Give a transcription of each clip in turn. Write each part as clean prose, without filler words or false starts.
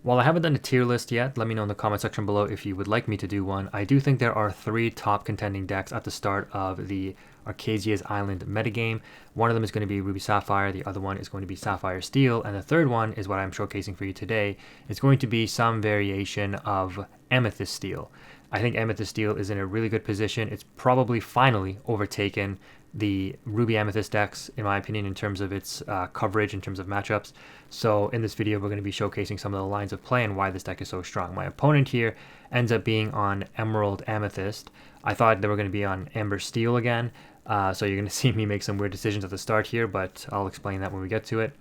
While I haven't done a tier list yet, let me know in the comment section below if you would like me to do one. I do think there are 3 top contending decks at the start of the Arcasia's Island metagame. One of them is going to be Ruby Sapphire, the other one is going to be Sapphire Steel, and the third one is what I'm showcasing for you today. It's going to be some variation of Amethyst Steel. I think Amethyst Steel is in a really good position. It's probably finally overtaken the Ruby Amethyst decks, in my opinion, in terms of its coverage, in terms of matchups. So in this video, we're going to be showcasing some of the lines of play and why this deck is so strong. My opponent here ends up being on Emerald Amethyst. I thought they were going to be on Amber Steel again, so you're going to see me make some weird decisions at the start here, but I'll explain that when we get to it.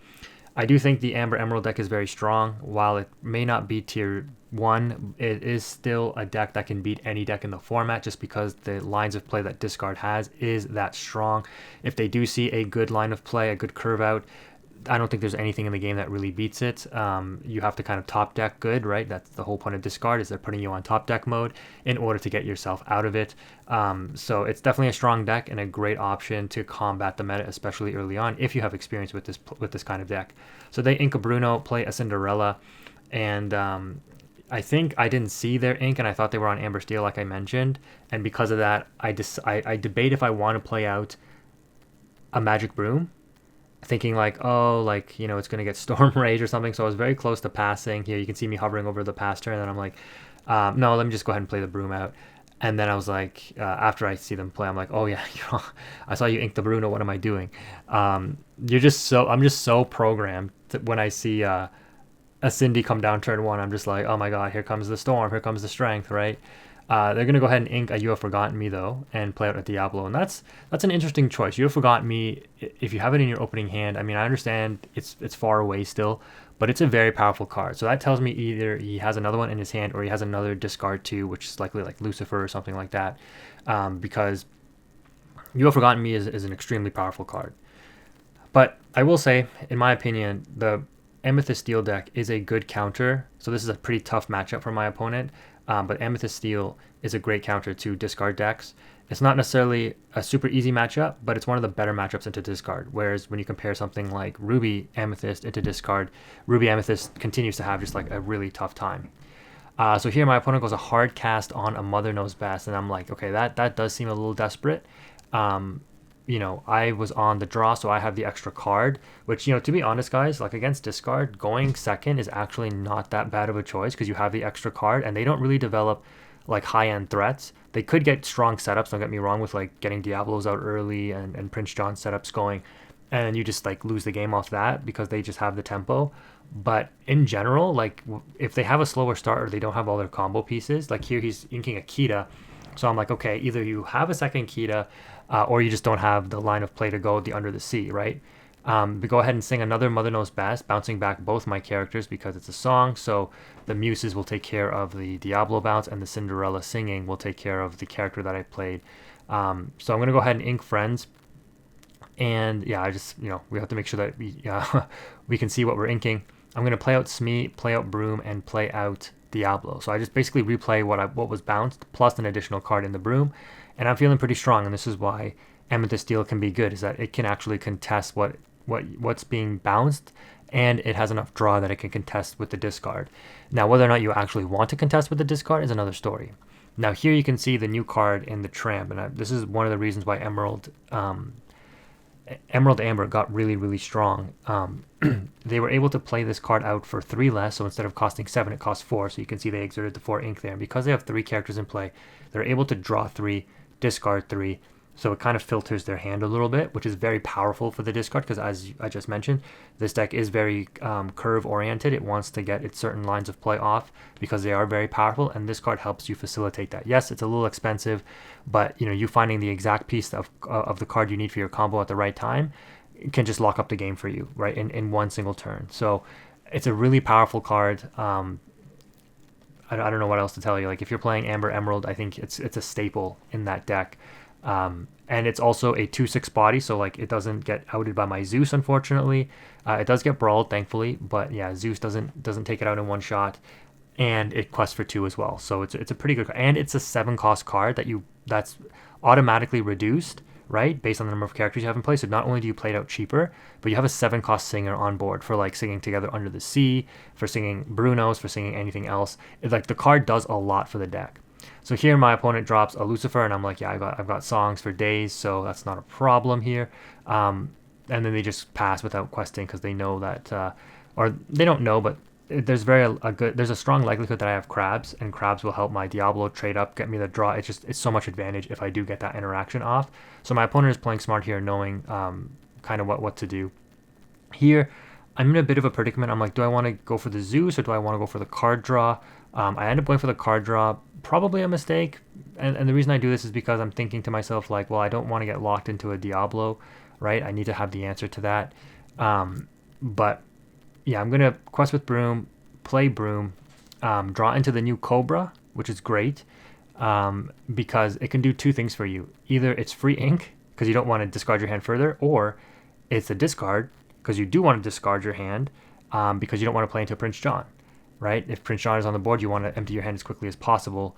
I do think the Amber Emerald deck is very strong. While it may not be tier 1, it is still a deck that can beat any deck in the format just because the lines of play that Discard has is that strong. If they do see a good line of play, a good curve out, I don't think there's anything in the game that really beats it. You have to kind of top deck good, right? That's the whole point of Discard, is they're putting you on top deck mode in order to get yourself out of it. So it's definitely a strong deck and a great option to combat the meta, especially early on, if you have experience with this kind of deck. So they ink a Bruno, play a Cinderella, and I think I didn't see their ink, and I thought they were on Amber Steel, like I mentioned, and because of that, I debate if I want to play out a Magic Broom, thinking like, oh, like, you know, it's going to get Storm Rage or something. So I was very close to passing. Here you can see me hovering over the pass turn, and then I'm like, no, let me just go ahead and play the Broom out. And then I was like, after I see them play, I'm like, oh yeah, I saw you ink the Bruno. What am I doing? I'm just so programmed that when I see a Cindy come down turn 1, I'm just like, oh my god, here comes the Storm, here comes the Strength, right? They're going to go ahead and ink a You Have Forgotten Me, though, and play out a Diablo. And that's an interesting choice. You Have Forgotten Me, if you have it in your opening hand, I mean, I understand it's far away still, but it's a very powerful card. So that tells me either he has another one in his hand or he has another discard 2, which is likely like Lucifer or something like that, because You Have Forgotten Me is an extremely powerful card. But I will say, in my opinion, the Amethyst Steel deck is a good counter. So this is a pretty tough matchup for my opponent. But Amethyst Steel is a great counter to discard decks. It's not necessarily a super easy matchup, but it's one of the better matchups into discard. Whereas when you compare something like Ruby Amethyst into discard, Ruby Amethyst continues to have just like a really tough time. So here my opponent goes a hard cast on a Mother Knows Best, and I'm like, okay, that does seem a little desperate. You know, I was on the draw, so I have the extra card, which, you know, to be honest, guys, like against discard, going second is actually not that bad of a choice because you have the extra card and they don't really develop like high-end threats. They could get strong setups, don't get me wrong, with like getting Diablos out early and Prince John setups going, and you just like lose the game off that because they just have the tempo. But in general, like if they have a slower start or they don't have all their combo pieces, like here he's inking a Kita, so I'm like, okay, either you have a second Kita, or you just don't have the line of play to go the Under the Sea, right? We go ahead and sing another Mother Knows Best, bouncing back both my characters because it's a song. So the Muses will take care of the Diablo bounce, and the Cinderella singing will take care of the character that I played. So I'm gonna go ahead and ink Friends, and yeah, I just, you know, we have to make sure that we can see what we're inking. I'm gonna play out Smee, play out Broom, and play out Diablo. So I just basically replay what was bounced plus an additional card in the Broom, and I'm feeling pretty strong. And this is why Amethyst Steel can be good, is that it can actually contest what's being bounced, and it has enough draw that it can contest with the discard. Now, whether or not you actually want to contest with the discard is another story. Now here you can see the new card in the Tramp, and this is one of the reasons why Emerald Amber got really strong. They were able to play this card out for 3 less, so instead of costing 7, it costs 4. So you can see they exerted the 4 ink there, and because they have 3 characters in play, they're able to draw 3, discard 3. So it kind of filters their hand a little bit, which is very powerful for the discard because, as I just mentioned, this deck is very curve oriented. It wants to get its certain lines of play off because they are very powerful, and this card helps you facilitate that. Yes, it's a little expensive, but you know, you finding the exact piece of the card you need for your combo at the right time can just lock up the game for you, right, in one single turn. So it's a really powerful card. I don't know what else to tell you. Like if you're playing Amber Emerald, I think it's a staple in that deck. And it's also a 2/6 body, so like it doesn't get outed by my Zeus, unfortunately. It does get brawled, thankfully, but yeah, Zeus doesn't take it out in one shot, and it quests for 2 as well. So it's a pretty good, and it's a 7 cost card that's automatically reduced right? Based on the number of characters you have in play. So not only do you play it out cheaper, but you have a 7-cost singer on board for like singing Together Under the Sea, for singing Bruno's, for singing anything else. Like the card does a lot for the deck. So here my opponent drops a Lucifer, and I'm like, yeah, I've got songs for days, so that's not a problem here. And then they just pass without questing because they know that, or they don't know, but there's there's a strong likelihood that I have crabs, and crabs will help my Diablo trade up, get me the draw. It's so much advantage if I do get that interaction off. So my opponent is playing smart here, knowing kind of what to do. Here, I'm in a bit of a predicament. I'm like, do I want to go for the Zeus or do I want to go for the card draw? I end up going for the card draw. Probably a mistake, and the reason I do this is because I'm thinking to myself like, well, I don't want to get locked into a Diablo, right? I need to have the answer to that. But yeah, I'm gonna quest with Broom, play Broom, draw into the new Cobra, which is great, because it can do two things for you. Either it's free ink because you don't want to discard your hand further, or it's a discard because you do want to discard your hand because you don't want to play into Prince John, right? If Prince John is on the board, you want to empty your hand as quickly as possible,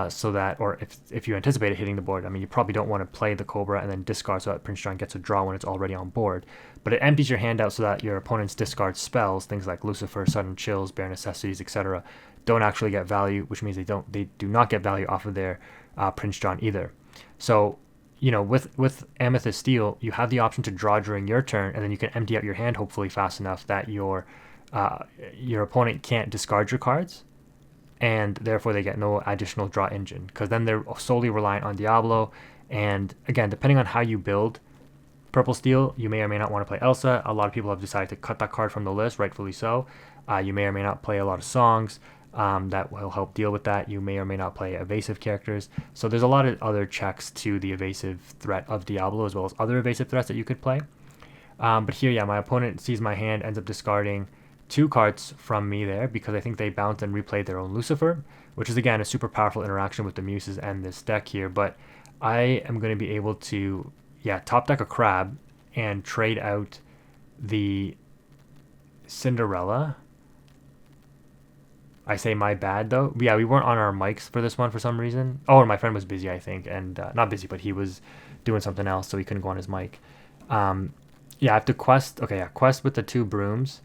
so that, or if you anticipate it hitting the board, I mean, you probably don't want to play the Cobra and then discard so that Prince John gets a draw when it's already on board. But it empties your hand out so that your opponent's discard spells, things like Lucifer, Sudden Chills, Bare Necessities, etc., don't actually get value, which means they do not get value off of their Prince John either. So, you know, with Amethyst Steel, you have the option to draw during your turn, and then you can empty out your hand hopefully fast enough that your opponent can't discard your cards, and therefore they get no additional draw engine, because then they're solely reliant on Diablo. And again, depending on how you build Purple Steel, you may or may not want to play Elsa. A lot of people have decided to cut that card from the list, rightfully so. You may or may not play a lot of songs that will help deal with that. You may or may not play evasive characters. So there's a lot of other checks to the evasive threat of Diablo, as well as other evasive threats that you could play. But here, yeah, my opponent sees my hand, ends up discarding 2 cards from me there because I think they bounced and replayed their own Lucifer, which is again a super powerful interaction with the Muses and this deck here. But I am going to be able to, yeah, top deck a Crab and trade out the Cinderella. I say my bad though. Yeah, we weren't on our mics for this one for some reason. Oh, and my friend was busy, I think, and not busy, but he was doing something else, so he couldn't go on his mic. Yeah, I have to quest. Okay, yeah, quest with the 2 brooms,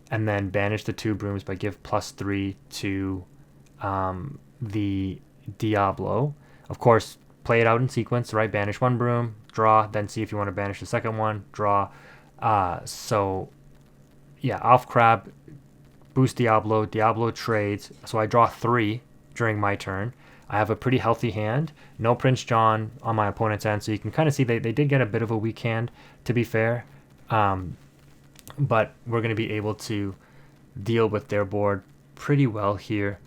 and then banish the 2 brooms by give +3 to the Diablo. Of course, play it out in sequence, right? Banish 1 broom, draw, then see if you want to banish the second one, draw. So yeah, off Crab, boost Diablo, Diablo trades. So I draw 3 during my turn. I have a pretty healthy hand. No Prince John on my opponent's end, so you can kind of see they did get a bit of a weak hand, to be fair. But we're going to be able to deal with their board pretty well here.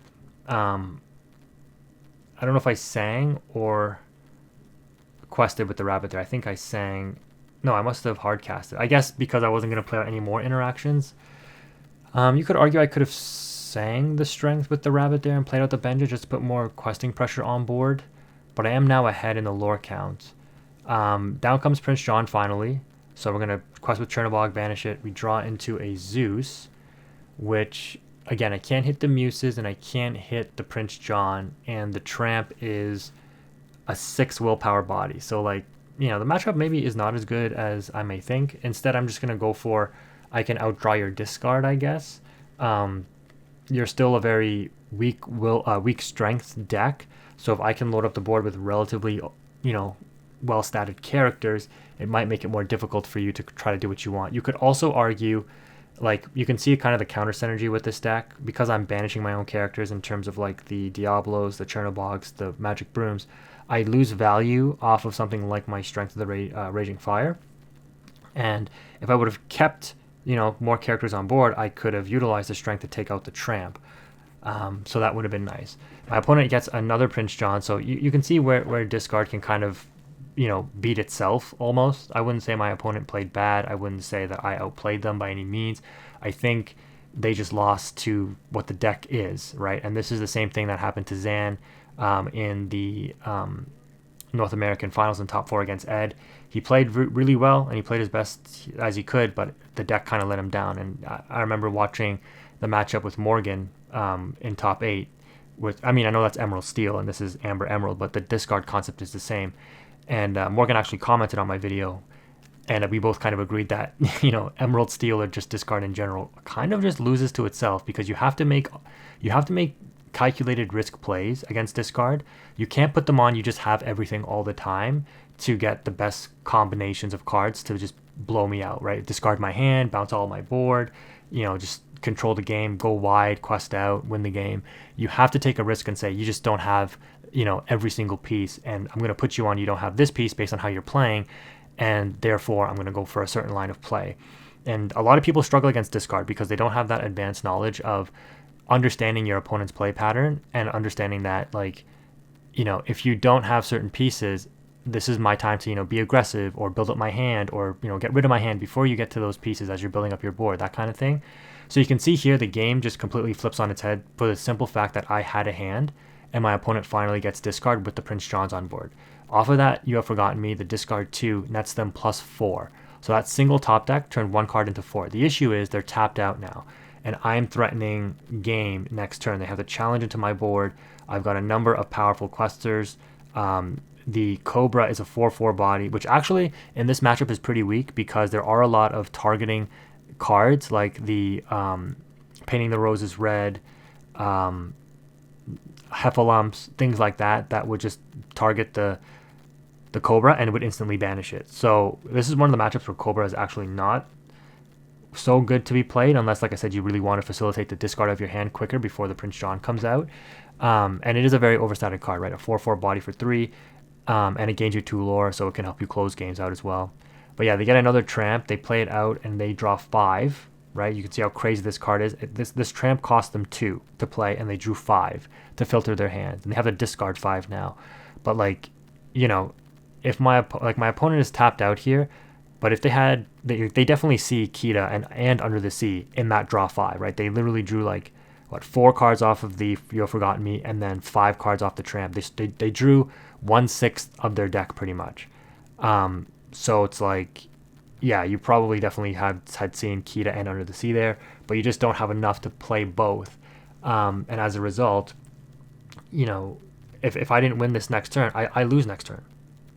I don't know if I sang or quested with the rabbit there. I think I sang. No, I must have hard casted. I guess because I wasn't going to play out any more interactions. You could argue I could have sang the strength with the rabbit there and played out the Benja just to put more questing pressure on board. But I am now ahead in the lore count. Down comes Prince John finally. So we're going to quest with Chernobog, banish it. We draw into a Zeus, which, again, I can't hit the Muses and I can't hit the Prince John. And the Tramp is a 6 willpower body. So, like, you know, the matchup maybe is not as good as I may think. Instead, I'm just going to go for, I can outdraw your discard, I guess. You're still a very weak strength deck. So if I can load up the board with relatively, you know, well-statted characters, it might make it more difficult for you to try to do what you want. You could also argue, like, you can see kind of the counter synergy with this deck because I'm banishing my own characters in terms of like the Diablos, the Chernobogs, the Magic Brooms. I lose value off of something like my Strength of the Raging Fire. And if I would have kept, you know, more characters on board, I could have utilized the Strength to take out the Tramp. So that would have been nice. My opponent gets another Prince John, so you can see where discard can kind of, you know, beat itself almost. I wouldn't say my opponent played bad. I wouldn't say that I outplayed them by any means. I think they just lost to what the deck is, right? And this is the same thing that happened to Zan in the North American Finals in top 4 against Ed. He played really well and he played as best as he could, but the deck kind of let him down. And I remember watching the matchup with Morgan in top 8. I mean, I know that's Emerald Steel and this is Amber Emerald, but the discard concept is the same. And Morgan actually commented on my video, and we both kind of agreed that Emerald Steel or just discard in general kind of just loses to itself, because you have to make calculated risk plays against discard. You can't put them on you just have everything all the time to get the best combinations of cards to just blow me out, right? Discard my hand, bounce all my board, just control the game, go wide, quest out, win the game. You have to take a risk and say you just don't have every single piece, and I'm going to put you on you don't have this piece based on how you're playing, and therefore I'm going to go for a certain line of play. And a lot of people struggle against discard because they don't have that advanced knowledge of understanding your opponent's play pattern and understanding that, like, if you don't have certain pieces, this is my time to be aggressive or build up my hand, or get rid of my hand before you get to those pieces as you're building up your board, that kind of thing. So you can see here the game just completely flips on its head for the simple fact that I had a hand and my opponent finally gets discard with the Prince Johns on board. Off of that, You Have Forgotten Me, the discard 2 nets them +4. So that single top deck turned one card into 4. The issue is they're tapped out now, and I'm threatening game next turn. They have to challenge into my board. I've got a number of powerful questers. The Cobra is a 4/4 body, which actually in this matchup is pretty weak because there are a lot of targeting cards like the Painting the Roses Red, Heffalumps, things like that would just target the Cobra and would instantly banish it. So this is one of the matchups where Cobra is actually not so good to be played unless, like I said, you really want to facilitate the discard of your hand quicker before the Prince John comes out. And it is a very overstated card, right? A 4/4 body for 3, and it gains you 2 lore, so it can help you close games out as well. But yeah, they get another tramp, they play it out, and they draw 5, right? You can see how crazy this card is. This tramp cost them 2 to play, and they drew 5 to filter their hands, and they have to discard 5 now. But if my opponent is tapped out here, but if they definitely see Kita and Under the Sea in that draw 5, right? They literally drew 4 cards off of the You Have Forgotten Me, and then 5 cards off the tramp. They drew 1/6 of their deck pretty much. So it's yeah, you probably definitely had seen Kita and Under the Sea there, but you just don't have enough to play both. And as a result, if I didn't win this next turn, I lose next turn,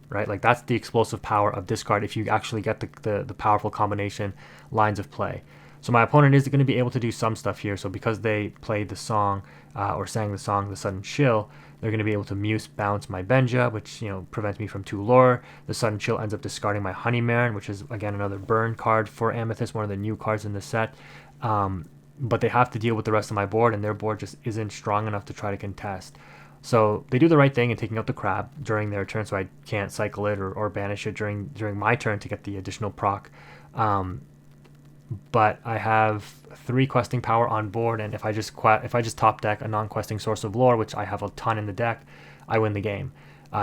right? Like, that's the explosive power of discard if you actually get the powerful combination lines of play. So my opponent is going to be able to do some stuff here. So because they played the song or sang the song, The Sudden Chill, they're going to be able to Muse bounce my Benja, which prevents me from 2 lore. The Sudden Chill ends up discarding my Honey Marin, which is again another burn card for Amethyst, one of the new cards in the set. But they have to deal with the rest of my board, and their board just isn't strong enough to try to contest. So they do the right thing in taking out the crab during their turn, so I can't cycle it or banish it during my turn to get the additional proc. But I have 3 questing power on board, and if I just top deck a non-questing Source of Lore, which I have a ton in the deck, I win the game.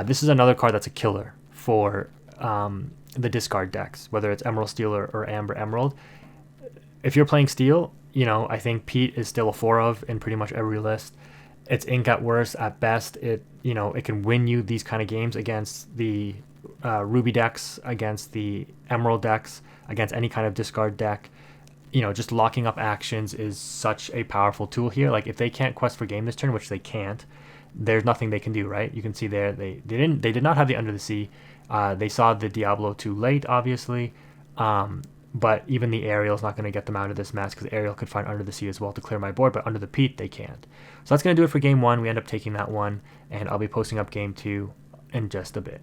This is another card that's a killer for the discard decks, whether it's Emerald Steel or Amber Emerald. If you're playing Steel, I think Pete is still a 4 of in pretty much every list. It's ink at worst. At best, it can win you these kind of games against the Ruby decks, against the Emerald decks, against any kind of discard deck. Just locking up actions is such a powerful tool here. Like, if they can't quest for game this turn, which they can't, there's nothing they can do, right? You can see there they did not have the Under the Sea. They saw the Diablo too late, obviously. But even the Aerial is not going to get them out of this mess, because Aerial could find Under the Sea as well to clear my board, but Under the Peat they can't. So that's going to do it for game 1. We end up taking that one, and I'll be posting up game 2 in just a bit.